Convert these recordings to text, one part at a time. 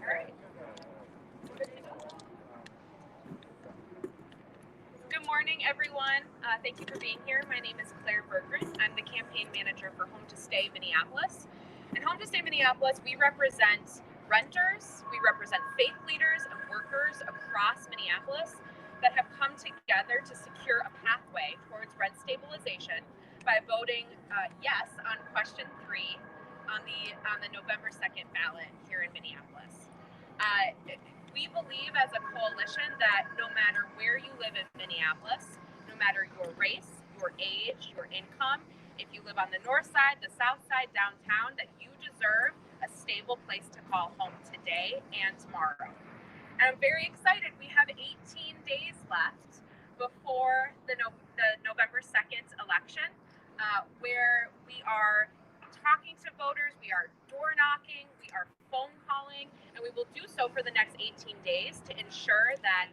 right. Good morning, everyone. Thank you for being here. My name is Claire Berggren. I'm the campaign manager for Home to Stay Minneapolis. In Home to Stay Minneapolis, we represent renters, we represent faith leaders and workers across Minneapolis that have come together to secure a pathway towards rent stabilization by voting yes on question 3 on the November 2nd ballot here in Minneapolis. We believe as a coalition that no matter where you live in Minneapolis, no matter your race, your age, your income, if you live on the north side, the south side, downtown, that you deserve a stable place to call home today and tomorrow. And I'm very excited. We have 18 days left before the November 2nd election, where we are talking to voters, we are door knocking, we are phone calling, and we will do so for the next 18 days to ensure that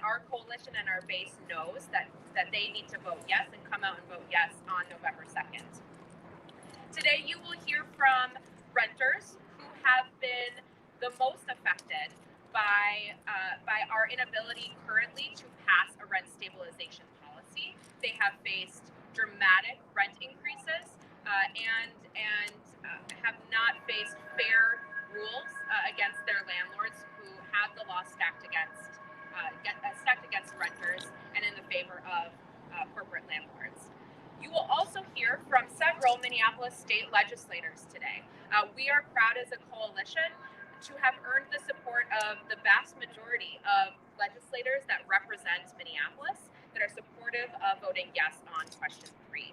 our coalition and our base knows that they need to vote yes and come out and vote yes on November 2nd. Today you will hear from renters who have been the most affected by our inability currently to pass a rent stabilization policy. They have faced dramatic rent increases and have not faced fair rules against their landlords who have the law stacked against renters and in the favor of corporate landlords. You will also hear from several Minneapolis state legislators today. We are proud as a coalition to have earned the support of the vast majority of legislators that represent Minneapolis that are supportive of voting yes on question 3.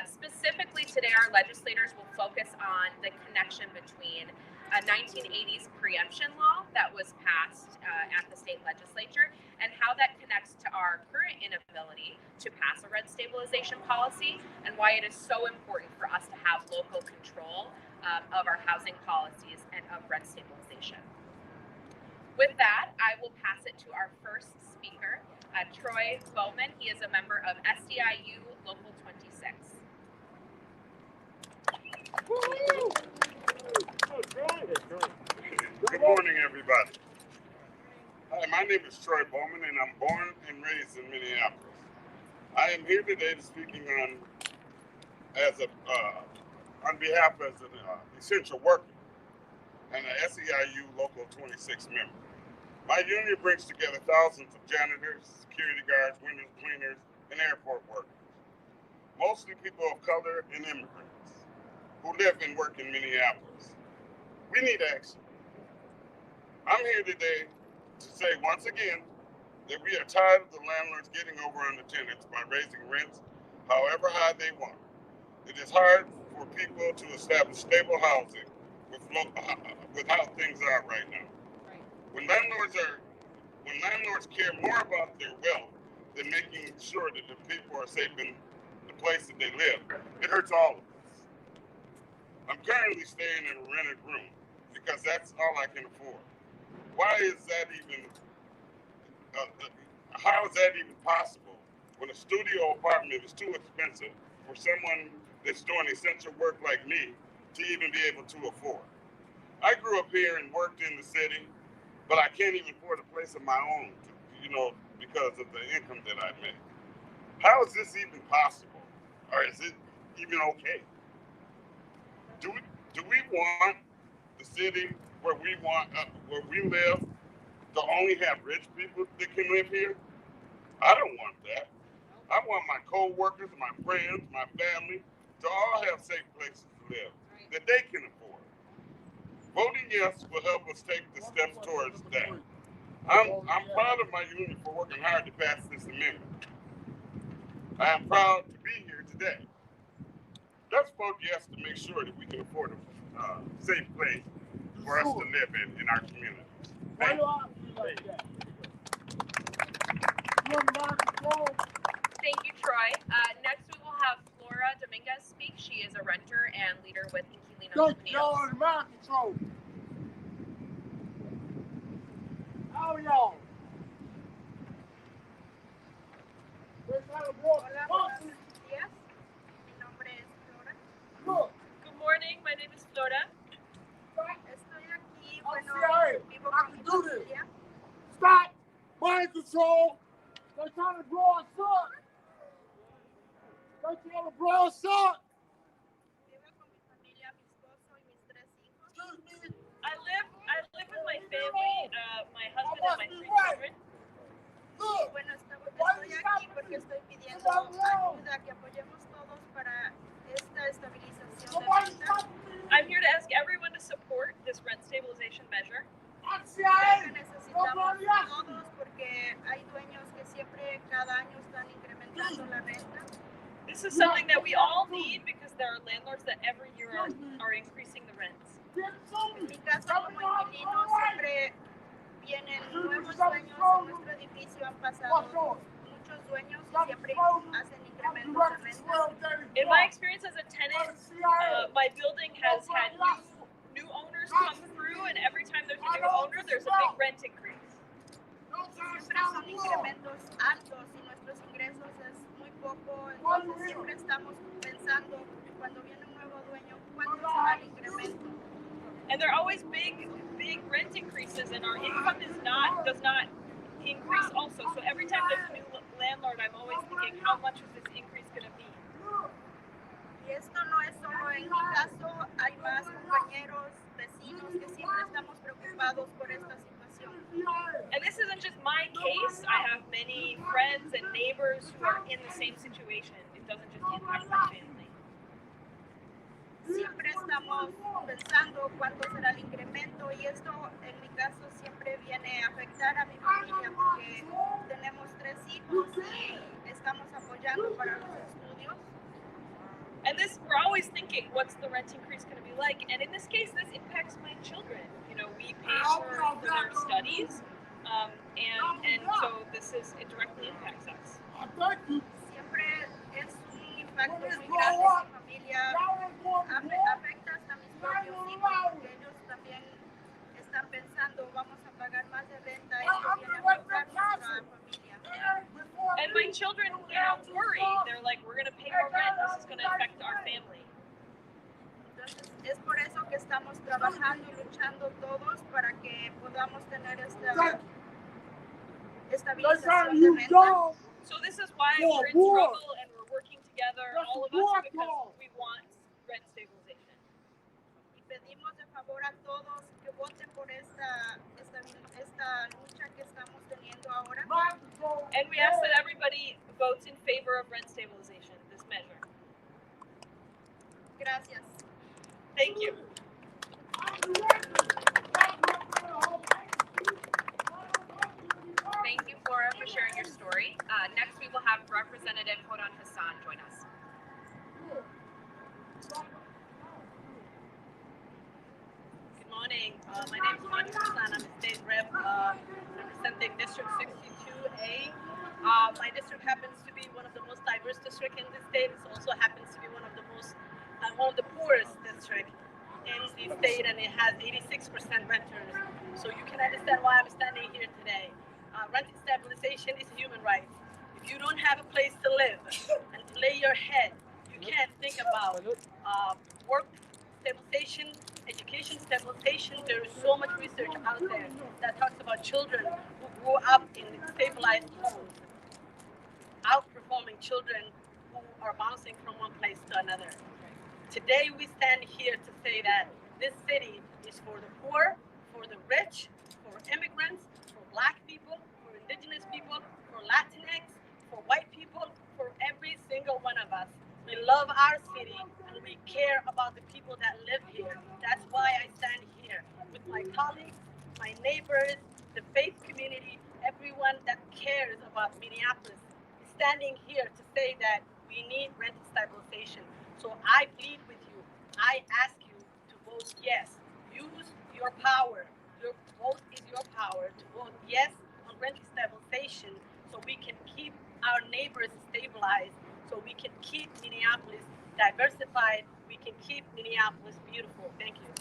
Specifically today, our legislators will focus on the connection between a 1980s preemption law that was passed at the state legislature and how that connects to our current inability to pass a rent stabilization policy and why it is so important for us to have local control of our housing policies and of rent stabilization. With that, I will pass it to our first speaker, Troy Bowman. He is a member of SEIU Local 26. Good morning, everybody. Hi, my name is Troy Bowman, and I'm born and raised in Minneapolis. I am here today speaking on behalf as an essential worker and an SEIU Local 26 member. My union brings together thousands of janitors, security guards, window cleaners, and airport workers, mostly people of color and immigrants who live and work in Minneapolis. We need action. I'm here today to say once again that we are tired of the landlords getting over on the tenants by raising rents however high they want. It is hard for people to establish stable housing with how things are right now. When landlords care more about their wealth than making sure that the people are safe in the place that they live, it hurts all of us. I'm currently staying in a rented room because that's all I can afford. Why is that even, how is that even possible when a studio apartment is too expensive for someone that's doing essential work like me to even be able to afford? I grew up here and worked in the city, but I can't even afford a place of my own, because of the income that I make. How is this even possible? Or is it even okay? Do we want the city where we live to only have rich people that can live here? I don't want that. I want my co-workers, my friends, my family to all have safe places to live that they can afford. Voting yes will help us take the steps towards that. I'm proud of my union for working hard to pass this amendment. I am proud to be here today. Let's vote yes to make sure that we can afford a safe place for us to live in our community. Thank you. Thank you, Troy. Next, we will have Flora Dominguez speak. She is a renter and leader with Inquilinos. Oh, y'all. Hola, buenos días. Mi nombre es Flora. Good morning, my name is Flora. Estoy aquí, bueno, vivo control. They're trying to blow us up. They're trying to blow us up. I live with my family, my husband and my 3 children. Bueno, estoy aquí porque estoy pidiendo ayuda, que apoyemos todos para esta estabilización de renta. I'm here to ask everyone to support this rent stabilization measure. Creo que necesitamos todos porque hay dueños que siempre cada año están incrementando la renta. This is something that we all need because there are landlords that every year are increasing the rents. En mi caso, como inquilino, siempre vienen nuevos dueños en nuestro edificio, han pasado muchos dueños y siempre hacen incrementos de renta. In my experience as a tenant, my building has had new owners come through, and every time there's a new owner, there's a big rent increase. Siempre son incrementos altos y nuestros ingresos es muy poco, entonces siempre estamos pensando cuando viene un nuevo dueño, ¿cuánto será el incremento? And there are always big rent increases, and our income does not increase also. So every time there's a new landlord, I'm always thinking, how much is this increase going to be? Y esto no es solo en mi caso, hay más compañeros, vecinos que siempre estamos preocupados por esta situación. And this isn't just my case. I have many friends and neighbors who are in the same situation. It doesn't just impact my family. Siempre estamos pensando cuánto será el incremento y esto en mi caso siempre viene a afectar a mi familia porque tenemos 3 hijos y estamos apoyando para los estudios. And this, we're always thinking, what's the rent increase going to be like? And in this case, this impacts my children. You know, we pay for their studies, and so it directly impacts us. Siempre es un impacto muy grande en mi familia, afecta hasta mis propios hijos porque ellos también están pensando, vamos a pagar más de renta, esto viene a afectar nuestra familia. And my children, worry. They're like, we're going to pay more rent. This is going to affect our family. Entonces, es por eso que estamos trabajando y luchando todos para que podamos tener esta estabilización de renta. So this is why we're in struggle and we're working together, all of us, because we want rent stabilization. Y pedimos de favor a todos que voten por esta lucha que estamos teniendo ahora. And we ask that everybody votes in favor of rent stabilization, this measure. Gracias. Thank you. Thank you, Flora, for sharing your story. Next, we will have Representative Hodan Hassan join us. Good morning. My name is Hodan Hassan. I'm a state rep representing District 62A. My district happens to be one of the most diverse districts in the state. It also happens to be one of the poorest districts in the state, and it has 86% renters. So you can understand why I'm standing here today. Rent stabilization is a human right. If you don't have a place to live and to lay your head, you can't think about work stabilization, education stabilization. There is so much research out there that talks about children who grew up in stabilized homes outperforming children who are bouncing from one place to another. Today we stand here to say that this city is for the poor, for the rich, for immigrants, for Black people, for Indigenous people, for Latinx, for white people, for every single one of us. We love our city and we care about the people that live here. That's why I stand here with my colleagues, my neighbors, the faith community, everyone that cares about Minneapolis is standing here to say that we need rent stabilization. So I plead with you, I ask you to vote yes. Use your power. Your vote is your power to vote yes on rent stabilization so we can keep our neighbors stabilized, so we can keep Minneapolis diversified, we can keep Minneapolis beautiful. Thank you.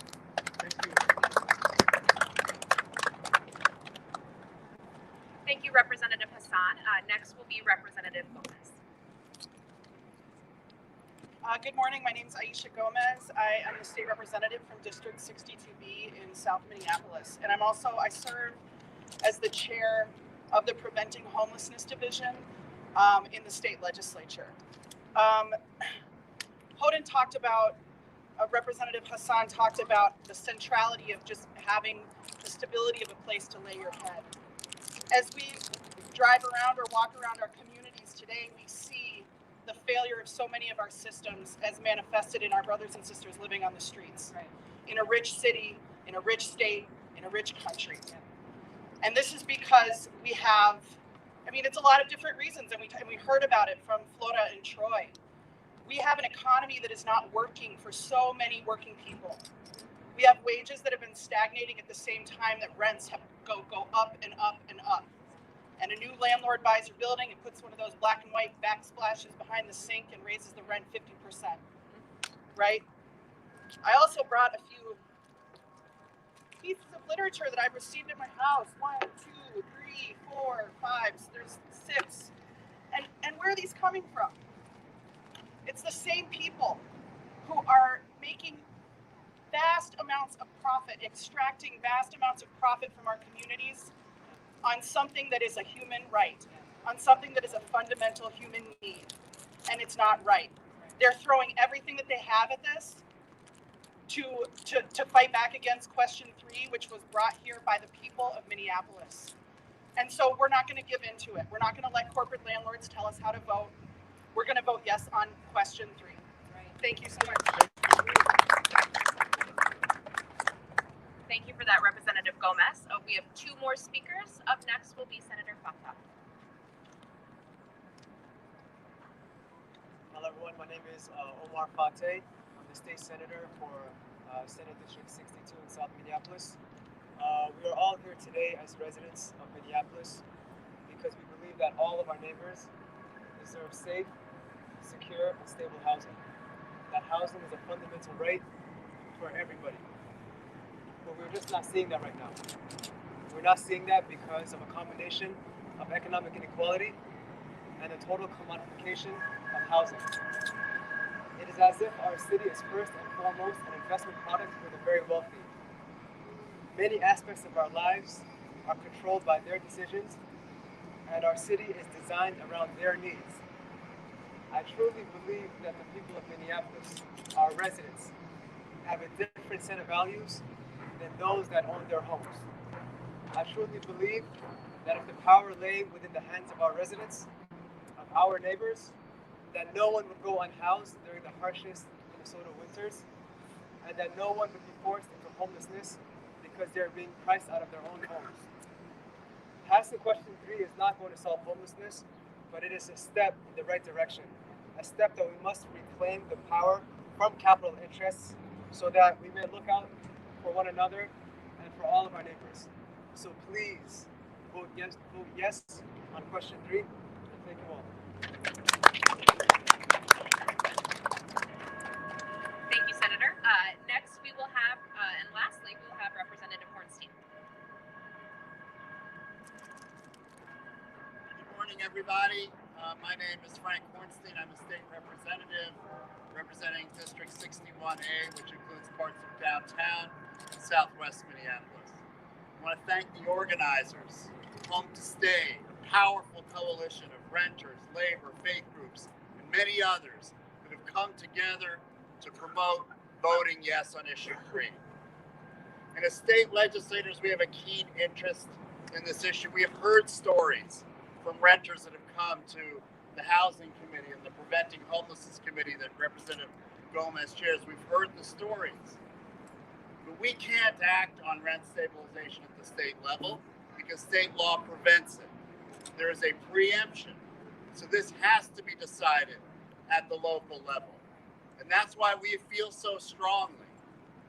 Thank you, Representative Hassan. Next will be Representative Gomez. Good morning. My name is Aisha Gomez. I am the state representative from District 62B in South Minneapolis. And I serve as the chair of the Preventing Homelessness Division in the state legislature. Hoden talked about, Representative Hassan talked about the centrality of just having the stability of a place to lay your head. As we drive around or walk around our communities today, we see the failure of so many of our systems as manifested in our brothers and sisters living on the streets, in a rich city, in a rich state, in a rich country. And this is because we have, it's a lot of different reasons, and we heard about it from Flora and Troy. We have an economy that is not working for so many working people. We have wages that have been stagnating at the same time that rents have go up and up and up. And a new landlord buys your building and puts one of those black and white backsplashes behind the sink and raises the rent 50%, right? I also brought a few pieces of literature that I've received at my house. 1, 2, 3, 4, 5, there's 6. And where are these coming from? It's the same people who are making vast amounts of profit, extracting vast amounts of profit from our communities on something that is a human right, on something that is a fundamental human need, and it's not right. They're throwing everything that they have at this to fight back against question 3, which was brought here by the people of Minneapolis. And so we're not going to give into it. We're not going to let corporate landlords tell us how to vote. We're going to vote yes on question 3. Thank you so much. Thank you for that, Representative Gomez. We have 2 more speakers. Up next will be Senator Fata. Hello everyone, my name is Omar Fateh. I'm the state senator for Senate District 62 in South Minneapolis. We are all here today as residents of Minneapolis because we believe that all of our neighbors deserve safe, secure, and stable housing. That housing is a fundamental right for everybody. But we're just not seeing that right now. We're not seeing that because of a combination of economic inequality and the total commodification of housing. It is as if our city is first and foremost an investment product for the very wealthy. Many aspects of our lives are controlled by their decisions, and our city is designed around their needs. I truly believe that the people of Minneapolis, our residents, have a different set of values than those that own their homes. I truly believe that if the power lay within the hands of our residents, of our neighbors, that no one would go unhoused during the harshest Minnesota winters, and that no one would be forced into homelessness because they're being priced out of their own homes. Passing question 3 is not going to solve homelessness, but it is a step in the right direction, a step that we must reclaim the power from capital interests so that we may look out for one another and for all of our neighbors. So please vote yes on question 3. Thank you all. Thank you, Senator. Next we will have, and lastly, we will have Representative Hornstein. Good morning, everybody. My name is Frank Hornstein. I'm a state representative representing District 61A, which includes parts of downtown and southwest Minneapolis. I want to thank the organizers, Home to Stay, a powerful coalition of renters, labor, faith groups, and many others that have come together to promote voting yes on issue 3. And as state legislators, we have a keen interest in this issue. We have heard stories from renters that have come to the Housing Committee and the Preventing Homelessness Committee that Representative Gomez chairs. We've heard the stories. But we can't act on rent stabilization at the state level because state law prevents it. There is a preemption. So this has to be decided at the local level. And that's why we feel so strongly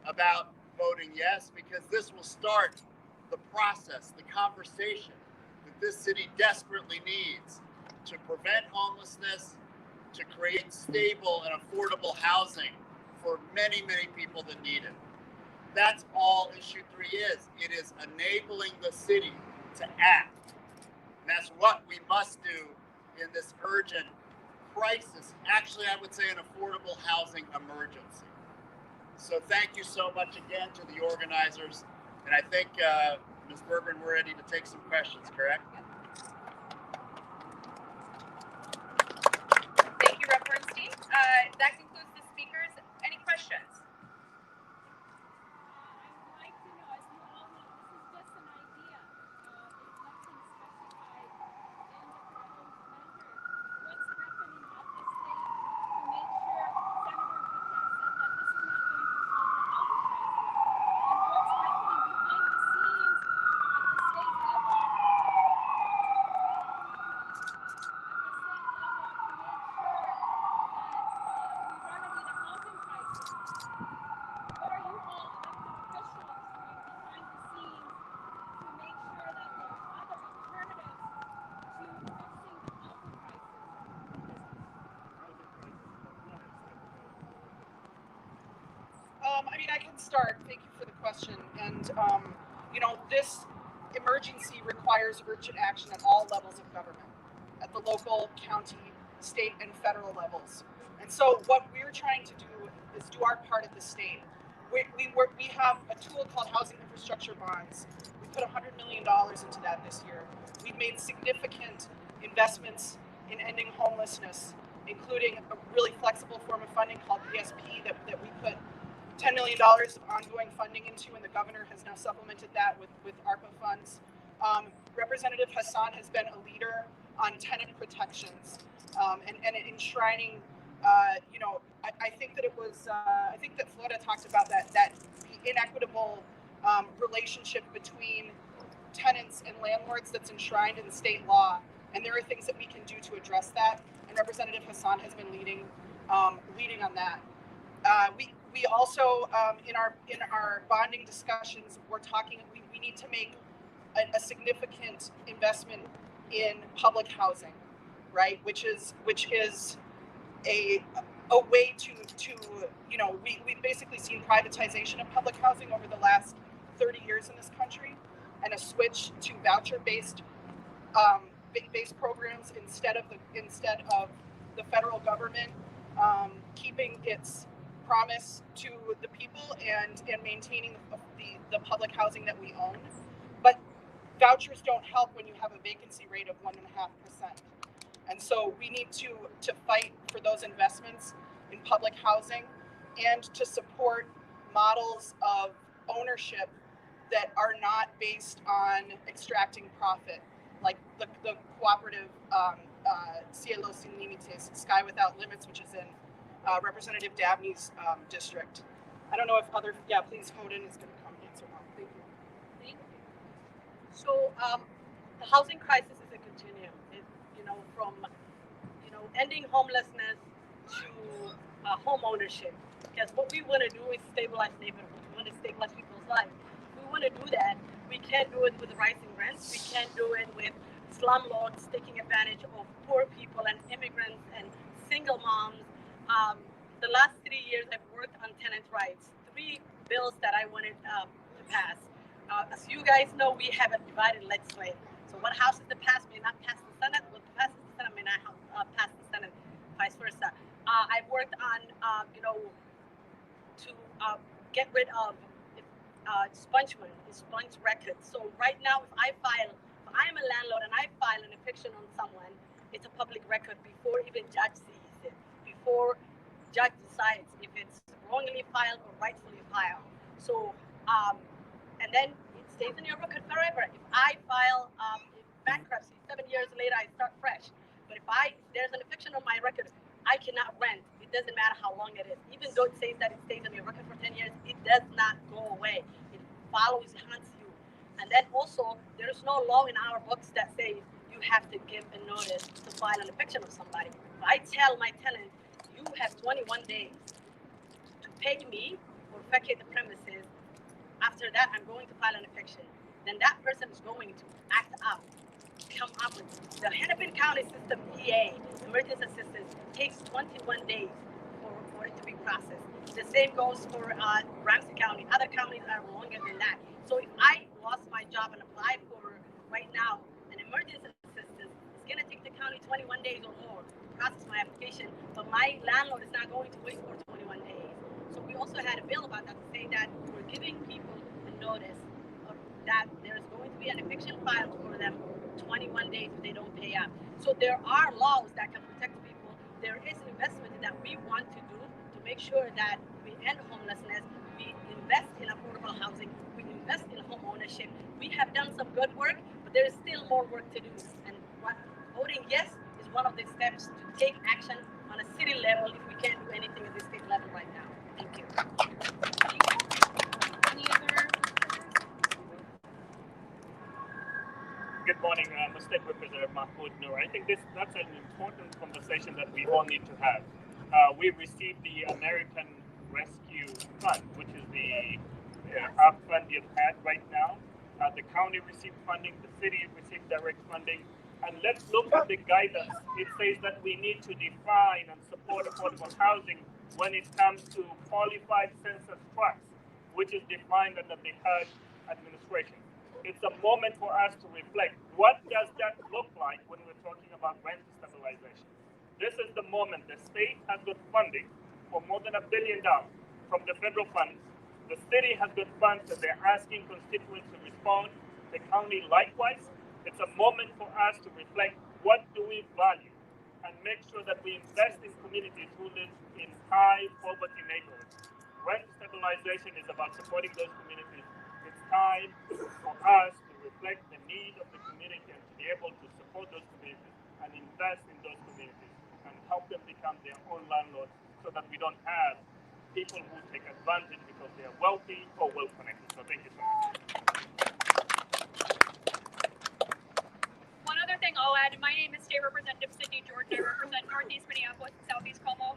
about voting yes, because this will start the process, the conversation that this city desperately needs to prevent homelessness, to create stable and affordable housing for many, many people that need it. That's all issue 3 is. It is enabling the city to act. And that's what we must do in this urgent crisis. Actually, I would say an affordable housing emergency. So thank you so much again to the organizers. And I think, Ms. Bergeron, we're ready to take some questions, correct? That concludes the speakers. Any questions? I would like to know, as you all know, this is just an idea. There's nothing specified in the proposed measure. What's happening at the state to make sure Senator Patel said that this is not going to solve the housing crisis? And what's happening behind the scenes at the state level? To make sure we remedy the housing crisis. What are you all elected officials doing behind the scenes to make sure that there are other alternatives to fixing the housing crisis? I mean, I can start. Thank you for the question. And, this emergency requires urgent action at all levels of government, at the local, county, state, and federal levels. And so what we're trying to do is do our part at the state. We have a tool called housing infrastructure bonds. We put $100 million into that this year. We've made significant investments in ending homelessness, including a really flexible form of funding called PSP that we put $10 million of ongoing funding into, and the governor has now supplemented that with ARPA funds. Representative Hassan has been a leader on tenant protections and enshrining. I think that it was. I think that Florida talked about that the inequitable relationship between tenants and landlords that's enshrined in state law, and there are things that we can do to address that. And Representative Hassan has been leading on that. We also in our bonding discussions, we're talking. We need to make a significant investment in public housing, right? Which is a way to we've basically seen privatization of public housing over the last 30 years in this country, and a switch to voucher-based programs instead of the federal government keeping its promise to the people and maintaining the public housing that we own. But vouchers don't help when you have a vacancy rate of 1.5%. And so we need to fight for those investments in public housing and to support models of ownership that are not based on extracting profit, like the cooperative Cielo Sin Límites, Sky Without Limits, which is in Representative Dabney's district. I don't know if please Hoden is going to come answer one. Thank you. Thank you. So the housing crisis is a continuum. From ending homelessness to home ownership. Because what we want to do is stabilize neighborhoods. We want to stabilize people's lives. If we want to do that, we can't do it with rising rents. We can't do it with slumlords taking advantage of poor people and immigrants and single moms. The last 3 years, I've worked on tenant rights. 3 bills that I wanted to pass. As you guys know, we have a divided legislature. So what House is to pass may not pass the Senate. What passes the Senate may not pass the Senate, vice versa. I've worked on, to get rid of expunge records. So right now, if I am a landlord and I file an eviction on someone, it's a public record before even judge sees it, before judge decides if it's wrongly filed or rightfully filed. So, and then it stays in your record forever. If I file bankruptcy, 7 years later, I start fresh. But if there's an eviction on my record, I cannot rent. It doesn't matter how long it is. Even though it says that it stays on your record for 10 years, it does not go away. It follows, haunts you. And then also, there is no law in our books that says you have to give a notice to file an eviction of somebody. If I tell my tenant, you have 21 days to pay me or vacate the premises, after that, I'm going to file an eviction. Then that person is going to act up, come up with the Hennepin County system, EA, emergency assistance, takes 21 days for it to be processed. The same goes for Ramsey County. Other counties are longer than that. So if I lost my job and applied for right now an emergency assistance, it's going to take the county 21 days or more to process my application, but my landlord is not going to wait for 21 days. So we also had a bill about that to say that we're giving people a notice that there's going to be an eviction filed for them 21 days if they don't pay up. So there are laws that can protect people there is investment that we want to do to make sure that we end homelessness, we invest in affordable housing, we invest in home ownership. We have done some good work, but there is still more work to do. And voting yes is one of the steps to take action on a city level if we can't do anything at the state level right now. Thank you. Any other? Good morning, State Representative Mahmoud Noor. I think that's an important conversation that we all need to have. We received the American Rescue Fund, which is the ARP fund you've had right now. The county received funding, the city received direct funding. And let's look at the guidance. It says that we need to define and support affordable housing when it comes to qualified census tracts, which is defined under the HUD administration. It's a moment for us to reflect. What does that look like when we're talking about rent stabilization? This is the moment. The state has got funding for more than $1 billion from the federal funds. The city has got funds that they're asking constituents to respond. The county likewise. It's a moment for us to reflect, what do we value, and make sure that we invest in communities who live in high poverty neighborhoods. Rent stabilization is about supporting those communities. It's time for us to reflect the need of the community and to be able to support those communities and invest in those communities and help them become their own landlords, so that we don't have people who take advantage because they are wealthy or well connected. So thank you so much. One other thing I'll add, my name is State Representative Sydney Jordan. I represent Northeast Minneapolis and Southeast Como.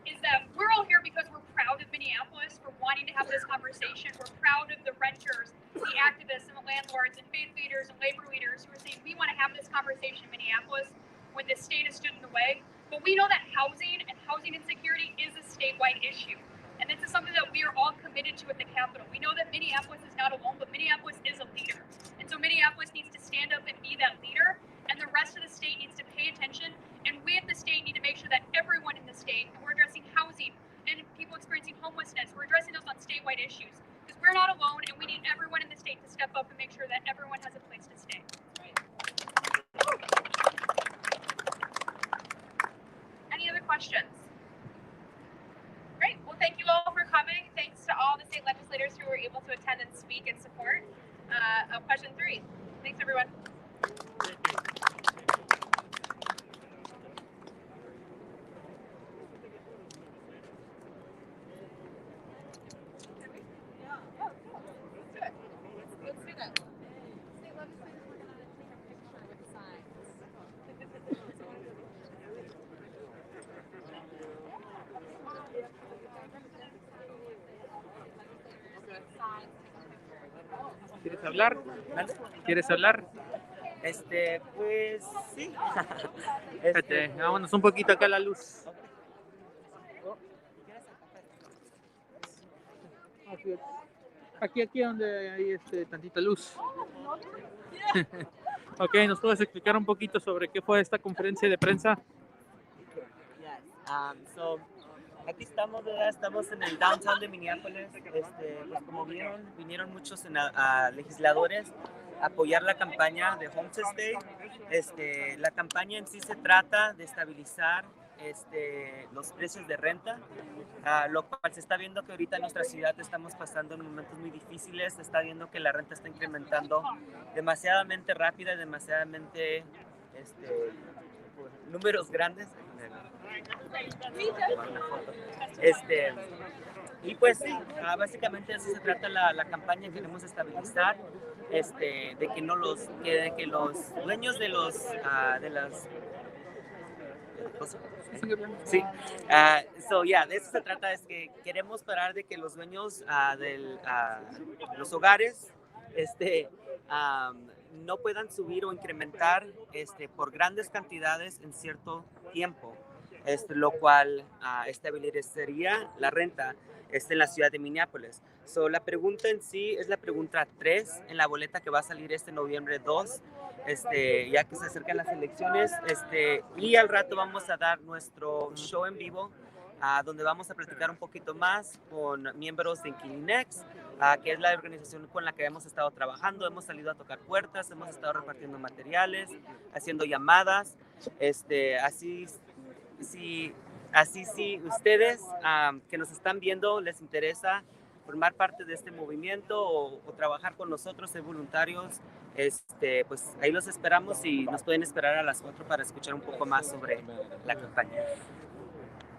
Is that we're all here because we're proud of Minneapolis. We're wanting to have this conversation. We're proud of the renters, the activists, and the landlords, and faith leaders and labor leaders who are saying we want to have this conversation in Minneapolis when the state has stood in the way. But we know that housing and housing insecurity is a statewide issue. And this is something that we are all committed to at the Capitol. We know that Minneapolis is not alone, but Minneapolis is a leader. And so Minneapolis needs to stand up and be that leader, and the rest of the state needs to pay attention. And we at the state need to make sure that everyone in the state, and we're addressing housing and people experiencing homelessness, we're addressing those on statewide issues. Because we're not alone, and we need everyone in the state to step up and make sure that everyone has a place to stay. Any other questions? Great. Well, thank you all for coming. Thanks to all the state legislators who were able to attend and speak in support of question 3. Thanks, everyone. Let's do that. State legislators were going to take a picture with signs. ¿Quieres hablar? ¿Quieres hablar? Pues sí. Espérate, vámonos un poquito acá a la luz. Aquí donde hay tantita luz. Ok, ¿nos puedes explicar un poquito sobre qué fue esta conferencia de prensa? Aquí estamos, ¿verdad? Estamos en el downtown de Minneapolis. Pues como vieron, vinieron muchos legisladores a apoyar la campaña de Home to Stay. La campaña en sí se trata de estabilizar los precios de renta, lo cual se está viendo que ahorita en nuestra ciudad estamos pasando en momentos muy difíciles. Se está viendo que la renta está incrementando demasiadamente rápida y demasiadamente números grandes. Y pues sí, básicamente de eso se trata la campaña. Queremos estabilizar, de que los dueños de las sí, de eso se trata. Es que queremos parar de que los dueños de los hogares no puedan subir o incrementar por grandes cantidades en cierto tiempo, lo cual estabilizaría la renta en la ciudad de Minneapolis. La pregunta en sí es la pregunta 3 en la boleta que va a salir noviembre 2, ya que se acercan las elecciones, y al rato vamos a dar nuestro show en vivo, donde vamos a platicar un poquito más con miembros de Inquilinos, que es la organización con la que hemos estado trabajando. Hemos salido a tocar puertas, hemos estado repartiendo materiales, haciendo llamadas, así si ustedes que nos están viendo les interesa formar parte de este movimiento o trabajar con nosotros, ser voluntarios, pues ahí los esperamos y nos pueden esperar a las 4 para escuchar un poco más sobre la campaña.